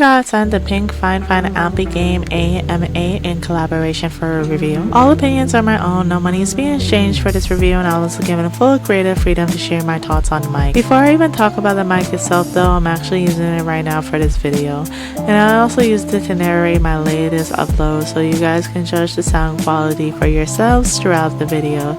got sent the pink Fifine Ampy game AM8 in collaboration for a review. All opinions are my own, no money is being exchanged for this review, and I was given full creative freedom to share my thoughts on the mic. Before I even talk about the mic itself though, I'm actually using it right now for this video. And I also used it to narrate my latest upload so you guys can judge the sound quality for yourselves throughout the video.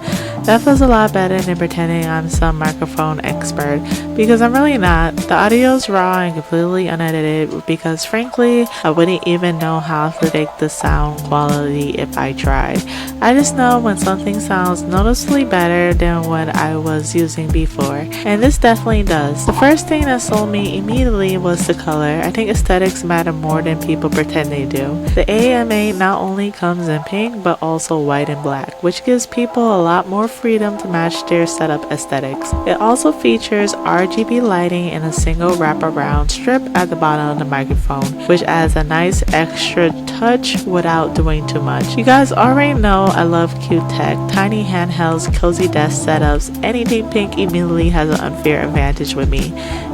That feels a lot better than pretending I'm some microphone expert, because I'm really not. The audio is raw and completely unedited because frankly I wouldn't even know how to take the sound quality if I tried. I just know when something sounds noticeably better than what I was using before, and this definitely does. The first thing that sold me immediately was the color. I think aesthetics matter more than people pretend they do. The AM8 not only comes in pink but also white and black, which gives people a lot more freedom to match their setup aesthetics. It also features RGB lighting and a single wraparound strip at the bottom of the microphone, which adds a nice extra touch without doing too much. You guys already know I love cute tech, tiny handhelds, cozy desk setups. Anything pink immediately has an unfair advantage with me.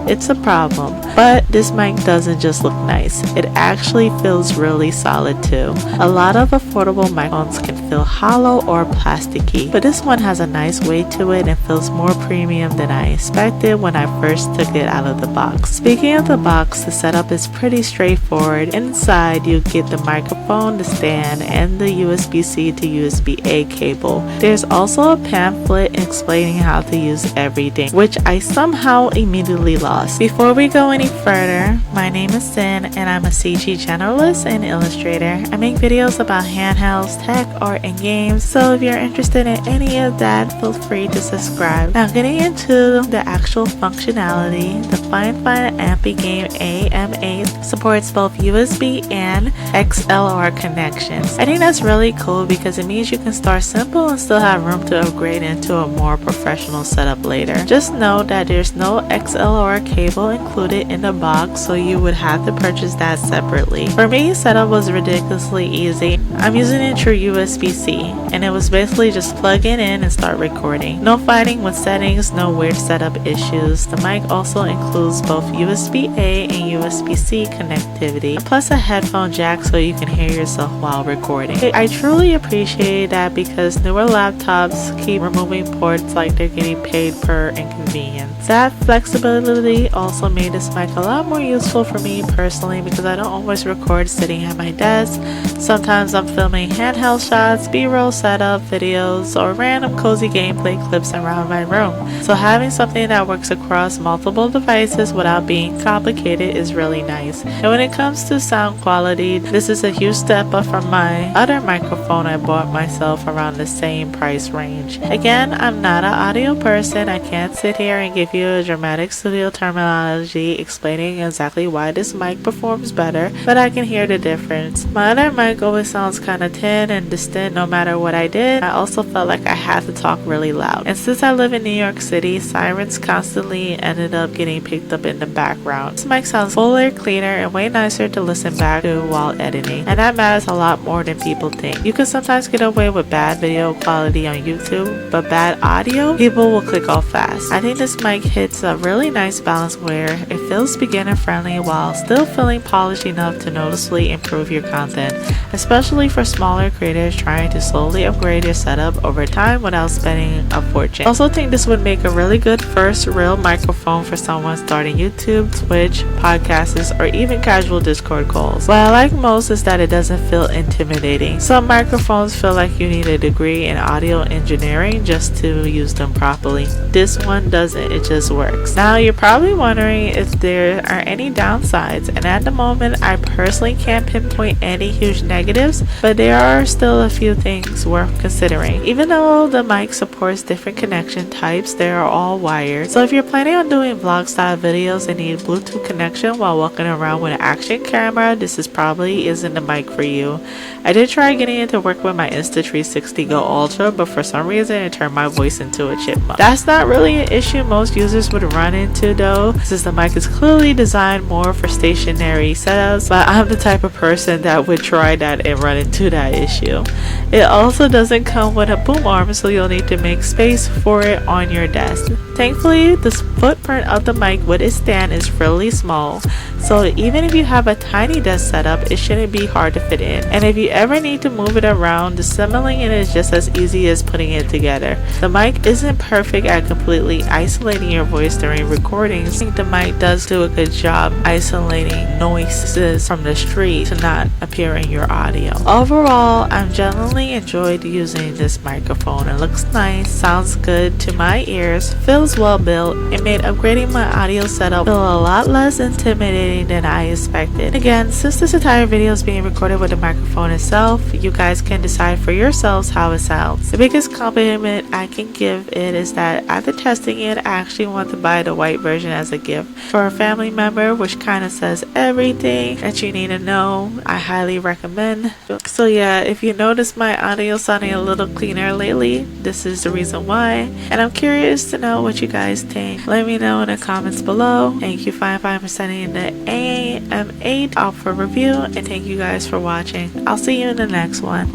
It's a problem. But this mic doesn't just look nice, it actually feels really solid too. A lot of affordable microphones can feel hollow or plasticky, but this one has a nice weight to it and feels more premium than I expected when I first took it out of the box. Speaking of the box, the setup is pretty straightforward. Inside you get the microphone, the stand, and the USB-C to USB-A cable. There's also a pamphlet explaining how to use everything, which I somehow immediately lost. Before we go any further, my name is Sin and I'm a CG generalist and illustrator. I make videos about handhelds, tech, art, and games, so if you're interested in any of that, feel free to subscribe. Now getting into the actual functionality, the Fifine Ampy game AM8 supports both USB and XLR connections. I think that's really cool because it means you can start simple and still have room to upgrade into a more professional setup later. Just know that there's no XLR cable included in the box, so you would have to purchase that separately. For me, setup was ridiculously easy. I'm using a true USB-C, and it was basically just plug it in and start recording. No fighting with settings, no weird setup issues. The mic also includes both USB-A and USB-C connectivity, plus a headphone jack so you can hear yourself while recording. I truly appreciate that because newer laptops keep removing ports like they're getting paid per inconvenience. That flexibility also made this mic a lot more useful for me personally because I don't always record sitting at my desk. Sometimes I'm filming handheld shots, b-roll setup videos, or random cozy gameplay clips around my room. So having something that works across multiple devices without being complicated is really nice. And when it comes to sound quality, this is a huge step up from my other microphone I bought myself around the same price range. Again, I'm not an audio person. I can't sit here and give you a dramatic studio terminology explaining exactly why this mic performs better, but I can hear the difference. My other mic always sounds kind of thin and distant no matter what I did. I also felt like I had to talk really loud. And since I live in New York City, sirens constantly ended up getting picked up in the background. This mic sounds fuller, cleaner, and way nicer to listen back to while editing. And that matters a lot more than people think. You can sometimes get away with bad video quality on YouTube, but bad audio, people will click off fast. I think this mic hits a really nice balance where it feels beginner friendly while still feeling polished enough to noticeably improve your content, especially for smaller creators trying to slowly upgrade your setup over time without spending a fortune. I also think this would make a really good first real microphone for someone starting YouTube, Twitch, podcasts, or even casual Discord calls. What I like most is that it doesn't feel intimidating. Some microphones feel like you need a degree in audio engineering just to use them properly. This one doesn't, it just works. Now you're probably wondering if there are any downsides, and at the moment I personally can't pinpoint any huge negatives, but there are still a few things worth considering. Even though the mic supports different connection types, they are all wired. So if you're planning on doing vlog style videos and need Bluetooth connection while walking around with an action camera, this probably isn't the mic for you. I did try getting it to work with my Insta360 Go Ultra, but for some reason it turned my voice into a chipmunk. That's not really an issue most users would run into though, since the mic is clearly designed more for stationary setups, but I'm the type of person that would try that and run into that issue. It also doesn't come with a boom arm, so you'll need to make space for it on your desk. Thankfully, the footprint of the mic with its stand is really small, So even if you have a tiny desk setup, it shouldn't be hard to fit in. And if you ever need to move it around, assembling it is just as easy as putting it together. The mic isn't perfect at completely isolating your voice during recordings. I think the mic does do a good job isolating noises from the street to not appear in your audio. Overall, I've generally enjoyed using this microphone. It looks nice, sounds good to my ears, feels well built. It made upgrading my audio setup feel a lot less intimidating than I expected. Again, since this entire video is being recorded with the microphone itself, you guys can decide for yourselves how it sounds. The biggest compliment I can give it is that after testing it, I actually want to buy the white version as a gift for a family member, which kind of says everything that you need to know. I highly recommend. So yeah, if you notice my audio sounding a little cleaner lately, this is the reason why. And I'm curious to know what you guys think. Let me know in the comments below. Thank you Fifine for sending the AM8 out for review, and thank you guys for watching. I'll see you in the next one.